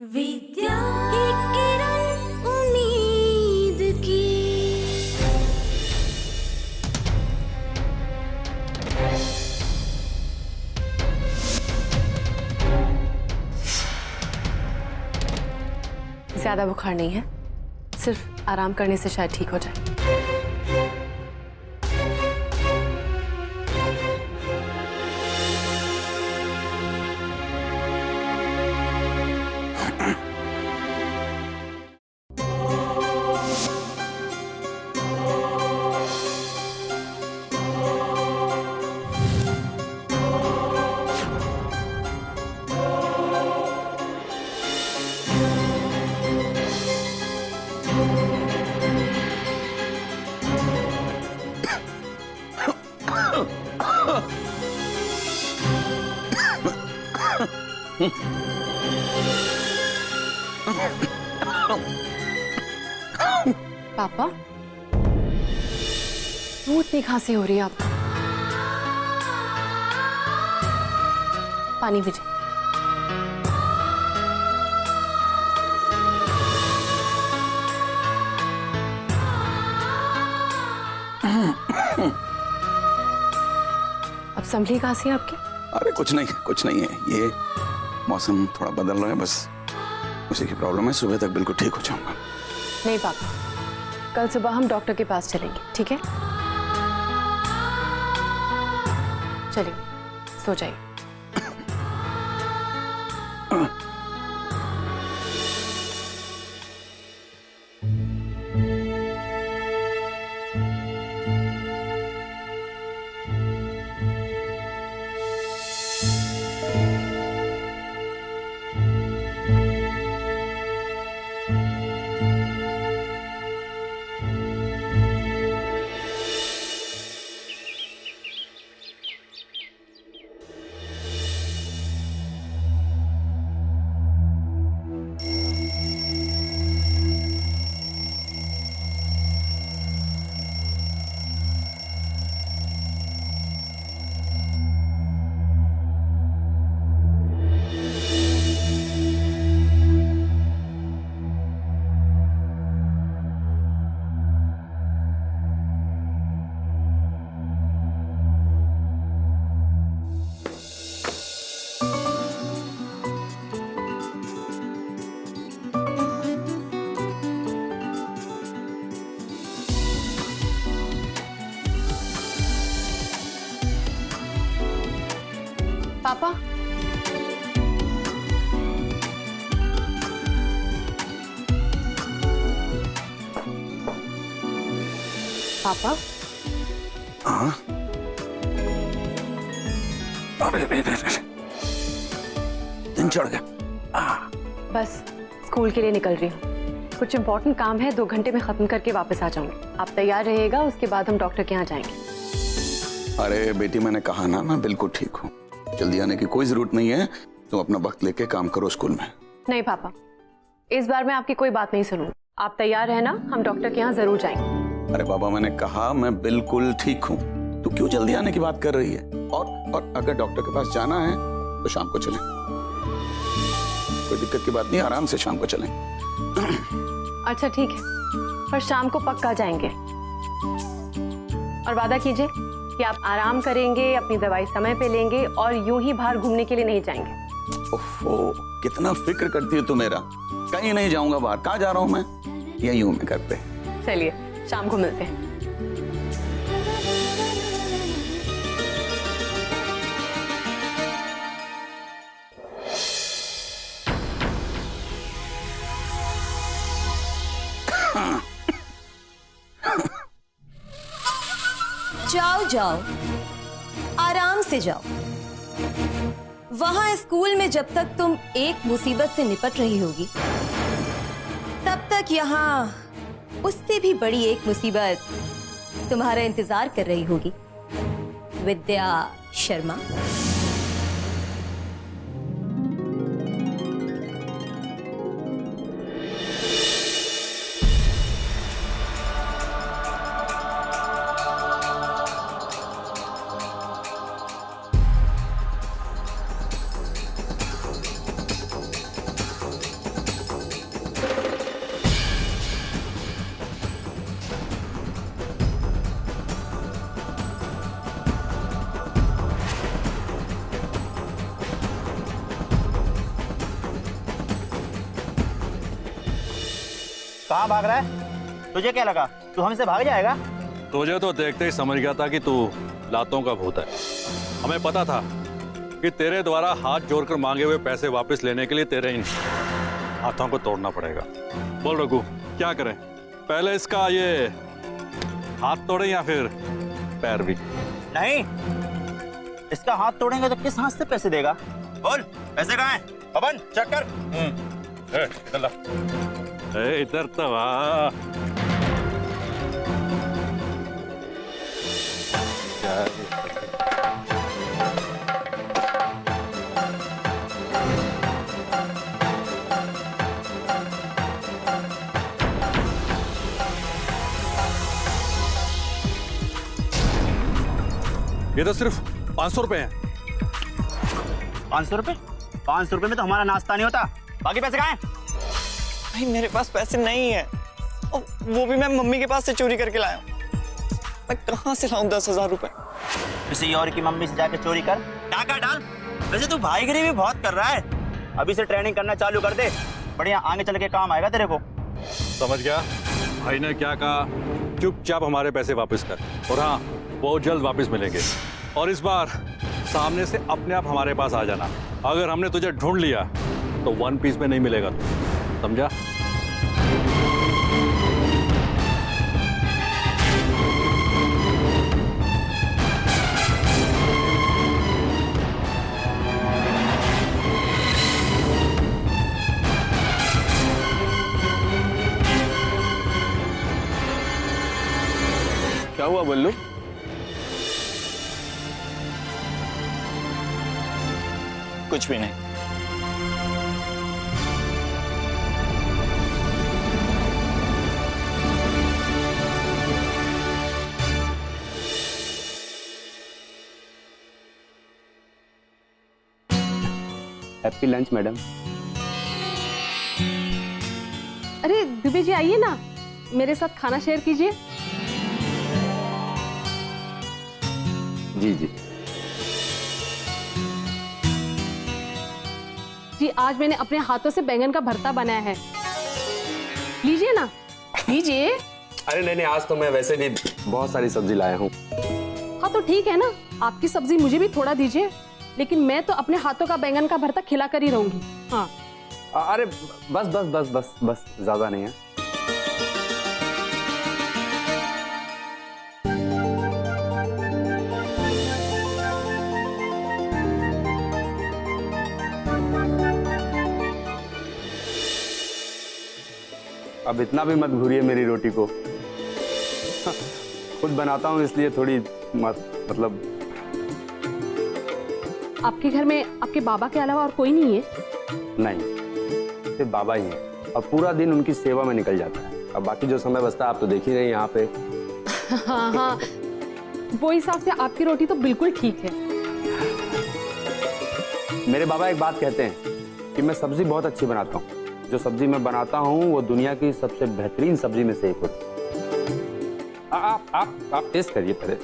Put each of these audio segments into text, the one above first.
विद्या एक किरण उम्मीद की। ज्यादा बुखार नहीं है, सिर्फ आराम करने से शायद ठीक हो जाए। पापा, क्यों इतनी खांसी हो रही है आपको? पानी पीजिए। अब संभली खांसी है आपकी? अरे कुछ नहीं है, ये मौसम थोड़ा बदल रहा है, बस उसी की प्रॉब्लम है। सुबह तक बिल्कुल ठीक हो जाऊंगा। नहीं पापा, कल सुबह हम डॉक्टर के पास चलेंगे, ठीक है? चलिए, सो जाइए। पापा, पापा, हाँ? अरे दिन चढ़ गया। बस स्कूल के लिए निकल रही हूँ। कुछ इम्पोर्टेंट काम है, 2 घंटे में खत्म करके वापस आ जाऊंगी। आप तैयार रहिएगा, उसके बाद हम डॉक्टर के यहाँ जाएंगे। अरे बेटी, मैंने कहा ना, मैं बिल्कुल ठीक हूँ। जल्दी आने की कोई जरूरत नहीं है। तुम अपना वक्त लेके काम करो स्कूल में। नहीं पापा, इस बार मैं आपकी कोई बात नहीं सुनूंगी। आप तैयार रहना, हम डॉक्टर के यहाँ जरूर जाएंगे। अरे बाबा, मैंने कहा मैं बिल्कुल ठीक हूँ। तू क्यों जल्दी आने की बात कर रही है? और अगर डॉक्टर के पास जाना है तो शाम को चलें। कोई दिक्कत की बात नहीं, आराम से शाम को चलें। अच्छा ठीक है, पर शाम को पक्का जाएंगे। और वादा कीजिए कि आप आराम करेंगे, अपनी दवाई समय पे लेंगे और यूं ही बाहर घूमने के लिए नहीं जाएंगे। ओफो, कितना फिक्र करती है तू मेरा। कहीं नहीं जाऊंगा बाहर। कहाँ जा रहा हूँ मैं? यही हूँ मैं घर पे। चलिए, शाम को मिलते हैं। जाओ जाओ, आराम से जाओ। वहां स्कूल में जब तक तुम एक मुसीबत से निपट रही होगी, तब तक यहाँ उससे भी बड़ी एक मुसीबत तुम्हारा इंतजार कर रही होगी। विद्या शर्मा। कहाँ भाग रहा है? तुझे क्या लगा तू हमसे भाग जाएगा? तुझे तो देखते ही समझ गया था कि तू लातों का भूत है। हमें पता था कि तेरे द्वारा हाथ जोड़कर मांगे हुए पैसे वापस लेने के लिए तेरे इन हाथों को तोड़ना पड़ेगा। बोल रघु, क्या करें? पहले इसका ये हाथ तोड़े या फिर पैर भी? नहीं, इसका हाथ तोड़ेंगे तो किस हाथ से पैसे देगा? बोल, पैसे कहाँ हैं? पवन, चेक कर। इधर तो आ। ये तो सिर्फ 500 रुपए हैं। 500 रुपए? 500 रुपए में तो हमारा नाश्ता नहीं होता। बाकी पैसे कहाँ हैं? भाई मेरे पास पैसे नहीं है, और वो भी मैं मम्मी के पास से चोरी करके लाया हूँ। मैं कहाँ से लाऊं 10,000 रुपए? किसी और की मम्मी से जाके चोरी कर, टाका डाल। वैसे तू भाईगिरी भी बहुत कर रहा है। अभी से ट्रेनिंग करना चालू कर दे, बढ़िया आगे चल के काम आएगा तेरे को। समझ गया? भाई ने क्या कहा, चुपचाप हमारे पैसे वापस कर, और हाँ, बहुत जल्द वापस मिलेंगे। और इस बार सामने से अपने आप हमारे पास आ जाना। अगर हमने तुझे ढूंढ लिया तो 1 पीस में नहीं मिलेगा, समझा? क्या हुआ बल्लू? कुछ भी नहीं। Happy lunch madam. अरे दुबे जी आइए ना, मेरे साथ खाना शेयर कीजिए। जी जी जी, आज मैंने अपने हाथों से बैंगन का भरता बनाया है, लीजिए ना, लीजिए। अरे नहीं, आज तो मैं वैसे भी बहुत सारी सब्जी लाया हूँ। हाँ तो ठीक है ना, आपकी सब्जी मुझे भी थोड़ा दीजिए, लेकिन मैं तो अपने हाथों का बैंगन का भरता खिला कर ही रहूंगी। हाँ अरे बस बस बस बस बस, ज्यादा नहीं है। अब इतना भी मत घूरिए मेरी रोटी को। खुद बनाता हूँ इसलिए थोड़ी मतलब। आपके घर में आपके बाबा के अलावा और कोई नहीं है? नहीं, सिर्फ बाबा ही हैं, और पूरा दिन उनकी सेवा में निकल जाता है। अब बाकी जो समय बचता है आप तो देख ही रहे हैं यहाँ पे। हाँ हाँ, वो हिसाब से आपकी रोटी तो बिल्कुल ठीक है। मेरे बाबा एक बात कहते हैं कि मैं सब्जी बहुत अच्छी बनाता हूँ। जो सब्जी मैं बनाता हूँ वो दुनिया की सबसे बेहतरीन सब्जी में से एक होती है। आप टेस्ट करिए पहले।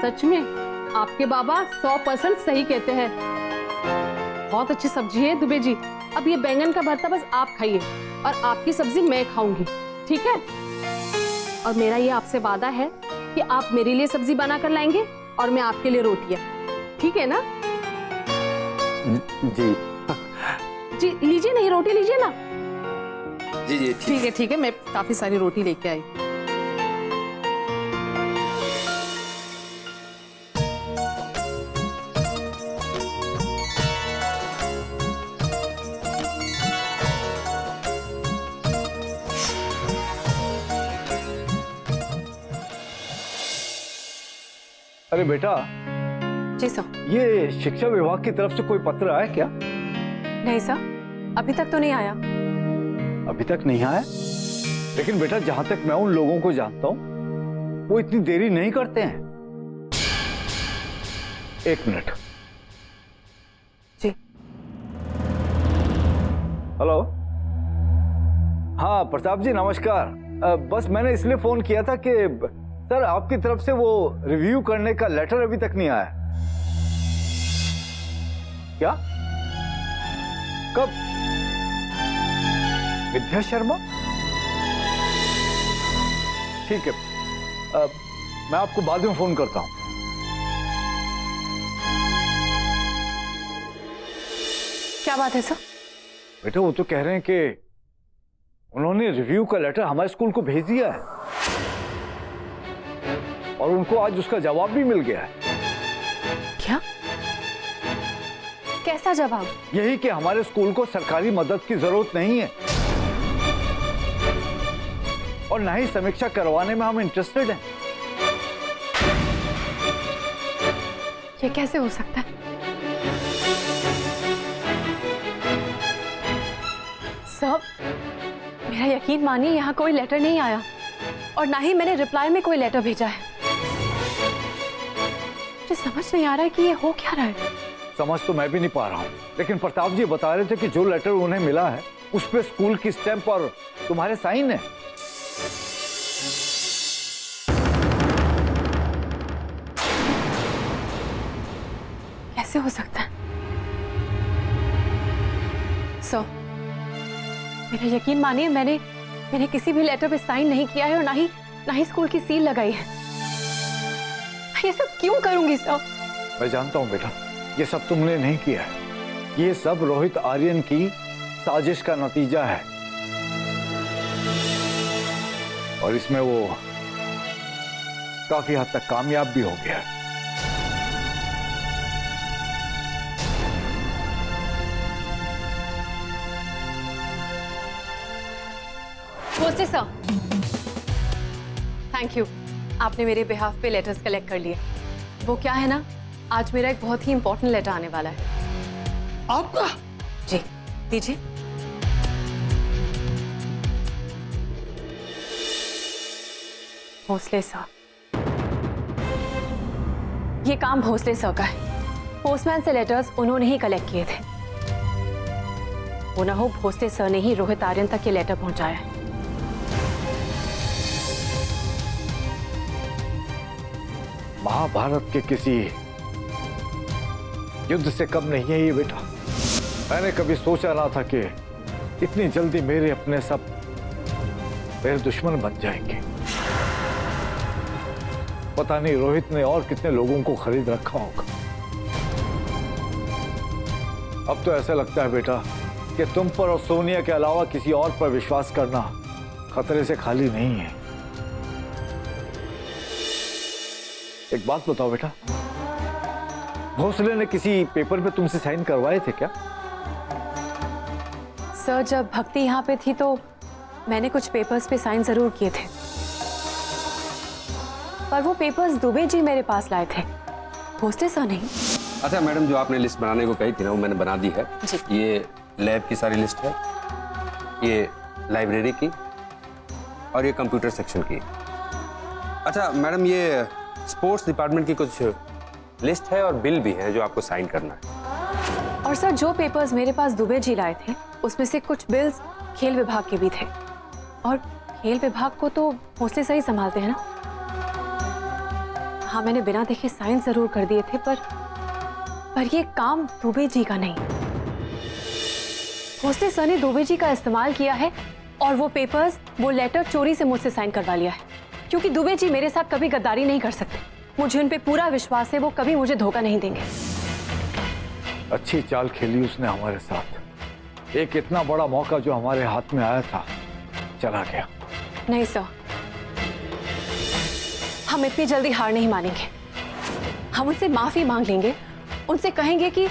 सच में आपके बाबा 100% सही कहते हैं। बहुत अच्छी सब्जी है दुबे जी। अब ये बैंगन का भरता बस आप खाइए और आपकी सब्जी मैं खाऊंगी, ठीक है? और मेरा ये आपसे वादा है कि आप मेरे लिए सब्जी बना कर लाएंगे और मैं आपके लिए रोटियां, ठीक है ना? जी जी लीजिए ना, ये रोटी लीजिए ना। जी जी ठीक है ठीक है, मैं काफी सारी रोटी लेके आई। अरे बेटा, जी सर। ये शिक्षा विभाग की तरफ से कोई पत्र आया क्या? नहीं सर, अभी तक तो नहीं आया। अभी तक नहीं आया? लेकिन बेटा, जहां तक मैं उन लोगों को जानता हूं वो इतनी देरी नहीं करते हैं। 1 मिनट। जी। हेलो, हाँ प्रताप जी नमस्कार। बस मैंने इसलिए फोन किया था कि सर आपकी तरफ से वो रिव्यू करने का लेटर अभी तक नहीं आया। क्या? कब? विद्या शर्मा? ठीक है, मैं आपको बाद में फोन करता हूं। क्या बात है सर? बेटा वो तो कह रहे हैं कि उन्होंने रिव्यू का लेटर हमारे स्कूल को भेज दिया है और उनको आज उसका जवाब भी मिल गया है। क्या? कैसा जवाब? यही कि हमारे स्कूल को सरकारी मदद की जरूरत नहीं है और ना ही समीक्षा करवाने में हम इंटरेस्टेड हैं। ये कैसे हो सकता है? सर, मेरा यकीन मानिए यहाँ कोई लेटर नहीं आया और ना ही मैंने रिप्लाई में कोई लेटर भेजा है। मुझे समझ नहीं आ रहा है कि ये हो क्या रहा है। समझ तो मैं भी नहीं पा रहा हूं, लेकिन प्रताप जी बता रहे थे कि जो लेटर उन्हें मिला है उस पे स्कूल की स्टैंप और तुम्हारे साइन है। कैसे हो सकता है? सर, मेरा यकीन मानिए मैंने किसी भी लेटर पे साइन नहीं किया है और ना ही स्कूल की सील लगाई है। ये सब क्यों करूंगी सर? मैं जानता हूं बेटा, ये सब तुमने नहीं किया है। ये सब रोहित आर्यन की साजिश का नतीजा है और इसमें वो काफी हद तक कामयाब भी हो गया है। नमस्ते सर। थैंक यू, आपने मेरे बिहाफ पे लेटर्स कलेक्ट कर लिए। वो क्या है ना, आज मेरा एक बहुत ही इंपॉर्टेंट लेटर आने वाला है। आपका? जी, दीजिए। भोसले सर, ये काम भोसले सर का है। पोस्टमैन से लेटर्स उन्होंने ही कलेक्ट किए थे। वो ना हो भोसले सर ने ही रोहित आर्यन तक ये लेटर पहुंचाया है। महाभारत के किसी युद्ध से कम नहीं है ये बेटा। मैंने कभी सोचा ना था कि इतनी जल्दी मेरे अपने सब मेरे दुश्मन बन जाएंगे। पता नहीं रोहित ने और कितने लोगों को खरीद रखा होगा। अब तो ऐसा लगता है बेटा कि तुम पर और सोनिया के अलावा किसी और पर विश्वास करना खतरे से खाली नहीं है। एक बात बताओ बेटा, भोसले ने किसी पेपर पे तुमसे साइन करवाए थे क्या? सर, जब भक्ति यहाँ पे थी तो मैंने कुछ पेपर्स पे साइन जरूर किए थे, पर वो पेपर्स दुबे जी मेरे पास लाए थे, भोसले सर नहीं। अच्छा मैडम, जो आपने लिस्ट बनाने को कही थी ना वो मैंने बना दी है। जी। ये लैब की सारी लिस्ट है, ये लाइब्रेरी की और ये कंप्यूटर सेक्शन की। अच्छा मैडम, ये स्पोर्ट्स डिपार्टमेंट की कुछ लिस्ट है और बिल भी है जो आपको साइन करना है। और सर, जो पेपर्स मेरे पास दुबे जी लाए थे उसमें से कुछ बिल्स खेल विभाग के भी थे और खेल विभाग को तो भोसले सर ही संभालते हैं ना। हाँ, मैंने बिना देखे साइन जरूर कर दिए थे, पर ये काम दुबे जी का नहीं। भोसले सर ने दुबे जी का इस्तेमाल किया है और वो पेपर्स, वो लेटर चोरी से मुझसे साइन करवा लिया है, क्योंकि दुबे जी मेरे साथ कभी गद्दारी नहीं कर सकते। मुझे उन पे पूरा विश्वास है, वो कभी मुझे धोखा नहीं देंगे। अच्छी चाल खेली उसने हमारे साथ। एक इतना बड़ा मौका जो हमारे हाथ में आया था चला गया। नहीं सर, हम इतनी जल्दी हार नहीं मानेंगे। हम उनसे माफी मांग लेंगे, उनसे कहेंगे कि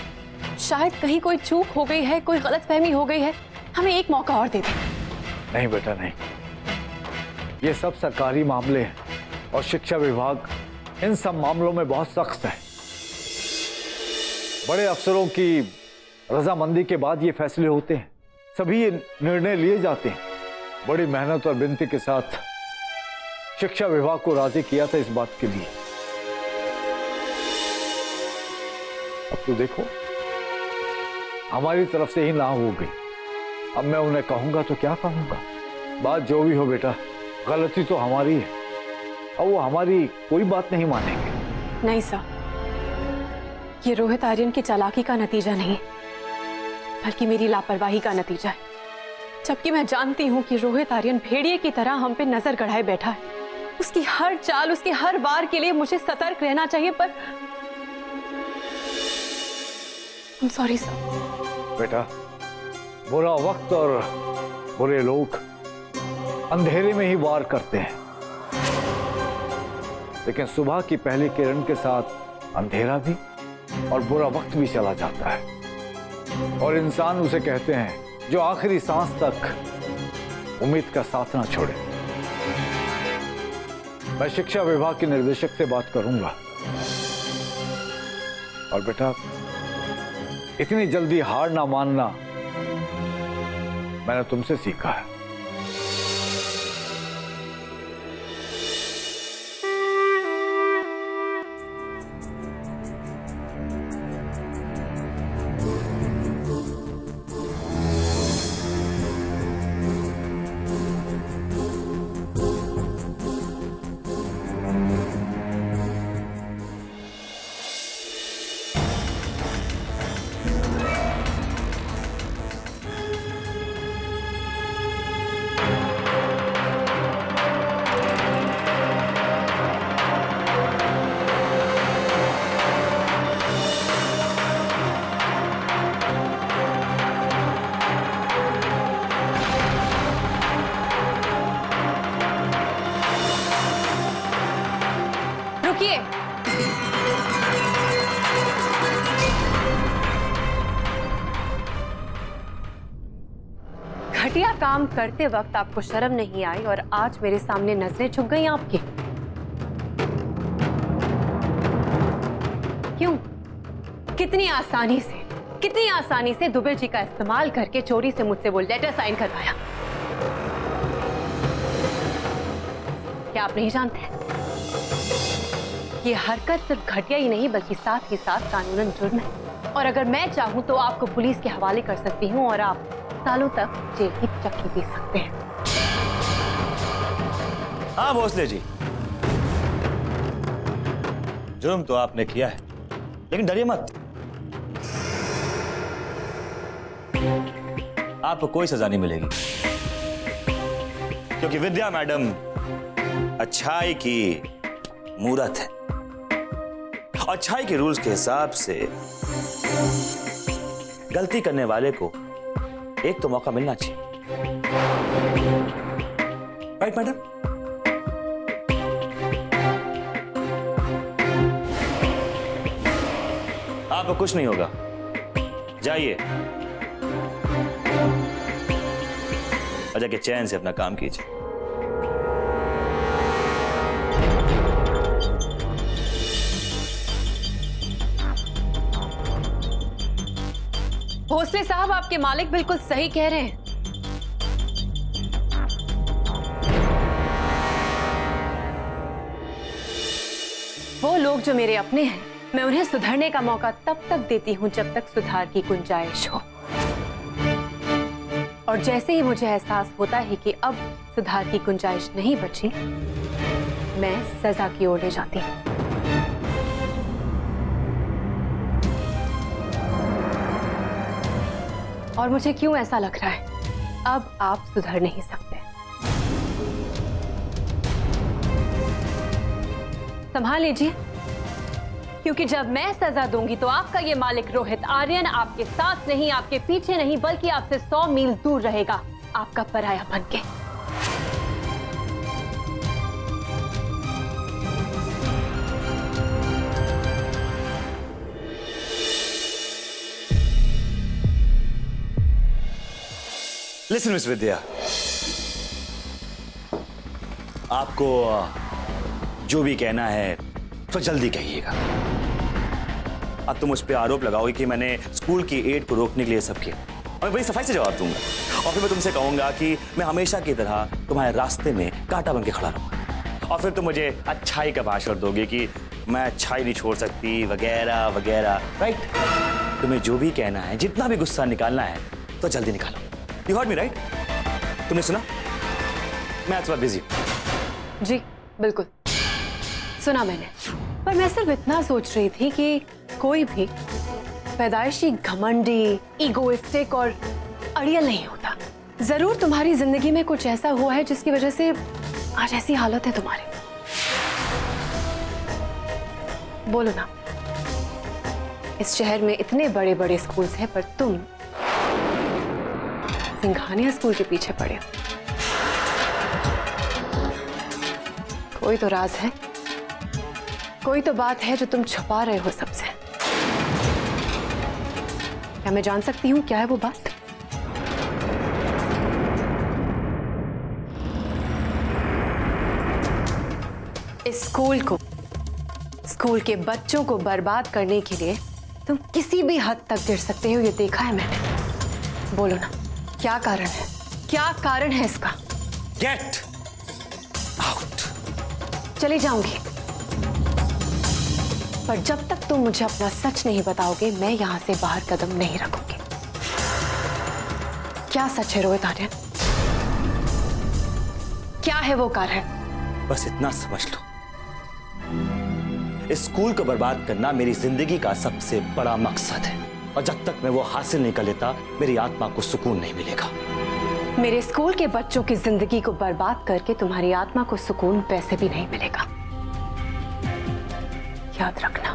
शायद कहीं कोई चूक हो गई है, कोई गलतफहमी हो गई है, हमें एक मौका और दे दें। नहीं बेटा नहीं, ये सब सरकारी मामले हैं और शिक्षा विभाग इन सब मामलों में बहुत सख्त है। बड़े अफसरों की रजामंदी के बाद ये फैसले होते हैं, सभी ये निर्णय लिए जाते हैं। बड़ी मेहनत और विनती के साथ शिक्षा विभाग को राजी किया था इस बात के लिए। अब तो देखो हमारी तरफ से ही ना हो गई। अब मैं उन्हें कहूंगा तो क्या कहूंगा? बात जो भी हो बेटा, गलती तो हमारी है और वो हमारी कोई बात नहीं मानेंगे। नहीं सर, ये रोहित आर्यन की चालाकी का नतीजा नहीं, बल्कि मेरी लापरवाही का नतीजा है। जबकि मैं जानती हूँ कि रोहित आर्यन भेड़िए की तरह हम पे नजर गड़ाए बैठा है। उसकी हर चाल, उसके हर वार के लिए मुझे सतर्क रहना चाहिए, पर I'm sorry सर। बेटा, बुरा वक्त और बुरे लोग अंधेरे में ही वार करते हैं, लेकिन सुबह की पहली किरण के साथ अंधेरा भी और बुरा वक्त भी चला जाता है। और इंसान उसे कहते हैं जो आखिरी सांस तक उम्मीद का साथ ना छोड़े। मैं शिक्षा विभाग के निर्देशक से बात करूंगा। और बेटा, इतनी जल्दी हार ना मानना मैंने तुमसे सीखा है। रुकिए, घटिया काम करते वक्त आपको शर्म नहीं आई और आज मेरे सामने नजरें झुक गई आपकी। क्यों? कितनी आसानी से दुबे जी का इस्तेमाल करके चोरी से मुझसे वो लेटर साइन करवाया। क्या आप नहीं जानते? ये हरकत सिर्फ घटिया ही नहीं बल्कि साथ ही साथ कानूनन जुर्म है। और अगर मैं चाहूं तो आपको पुलिस के हवाले कर सकती हूं और आप सालों तक जेल की चक्की पी सकते हैं। हाँ भोसले जी, जुर्म तो आपने किया है, लेकिन डरिए मत, आपको कोई सजा नहीं मिलेगी, क्योंकि विद्या मैडम अच्छाई की मूरत है। अच्छाई के रूल्स के हिसाब से गलती करने वाले को एक तो मौका मिलना चाहिए, राइट मैडम? आपको कुछ नहीं होगा, जाइए और जाके चैन से अपना काम कीजिए। भोसले साहब, आपके मालिक बिल्कुल सही कह रहे हैं। वो लोग जो मेरे अपने हैं, मैं उन्हें सुधरने का मौका तब तक देती हूं जब तक सुधार की गुंजाइश हो। और जैसे ही मुझे एहसास होता है कि अब सुधार की गुंजाइश नहीं बची, मैं सजा की ओर ले जाती हूं। और मुझे क्यों ऐसा लग रहा है, अब आप सुधर नहीं सकते। संभाल लीजिए, क्योंकि जब मैं सजा दूंगी तो आपका ये मालिक रोहित आर्यन आपके साथ नहीं, आपके पीछे नहीं, बल्कि आपसे 100 मील दूर रहेगा, आपका पराया बन के। लिसन मिस विद्या, आपको जो भी कहना है तो जल्दी कहिएगा। अब तुम उस पर आरोप लगाओगे कि मैंने स्कूल की एड को रोकने के लिए सब किया, और मैं बड़ी सफाई से जवाब दूंगा। और फिर मैं तुमसे कहूंगा कि मैं हमेशा की तरह तुम्हारे रास्ते में कांटा बन के खड़ा रहूंगा। और फिर तुम मुझे अच्छाई का भाषण दोगे कि मैं अच्छाई नहीं छोड़ सकती, वगैरह वगैरह, राइट? तुम्हें जो भी कहना है, जितना भी गुस्सा निकालना है, तो जल्दी निकालो। You heard me, right? तुमने सुना? मैं आज थोड़ा बिजी हूँ। जी बिल्कुल। सुना मैंने, पर मैं सिर्फ इतना सोच रही थी कि कोई भी पैदाइशी घमंडी, ईगोइस्टिक और अड़ियल नहीं होता। जरूर तुम्हारी जिंदगी में कुछ ऐसा हुआ है जिसकी वजह से आज ऐसी हालत है तुम्हारी। बोलो ना। इस शहर में इतने बड़े बड़े स्कूल्स हैं, पर तुम सिंघानिया स्कूल के पीछे पड़े हो। कोई तो राज है, कोई तो बात है जो तुम छुपा रहे हो सबसे। क्या मैं जान सकती हूँ क्या है वो बात? इस स्कूल के बच्चों को बर्बाद करने के लिए तुम किसी भी हद तक गिर सकते हो, ये देखा है मैंने। बोलो ना, क्या कारण है? क्या कारण है इसका? Get out. चली जाऊंगी, पर जब तक तुम मुझे अपना सच नहीं बताओगे, मैं यहां से बाहर कदम नहीं रखूंगी। क्या सच है रोहित आर्यन? क्या है वो कारण? बस इतना समझ लो, इस स्कूल को बर्बाद करना मेरी जिंदगी का सबसे बड़ा मकसद है, और जब तक मैं वो हासिल नहीं कर लेता, मेरी आत्मा को सुकून नहीं मिलेगा। मेरे स्कूल के बच्चों की जिंदगी को बर्बाद करके तुम्हारी आत्मा को सुकून वैसे भी नहीं मिलेगा, याद रखना।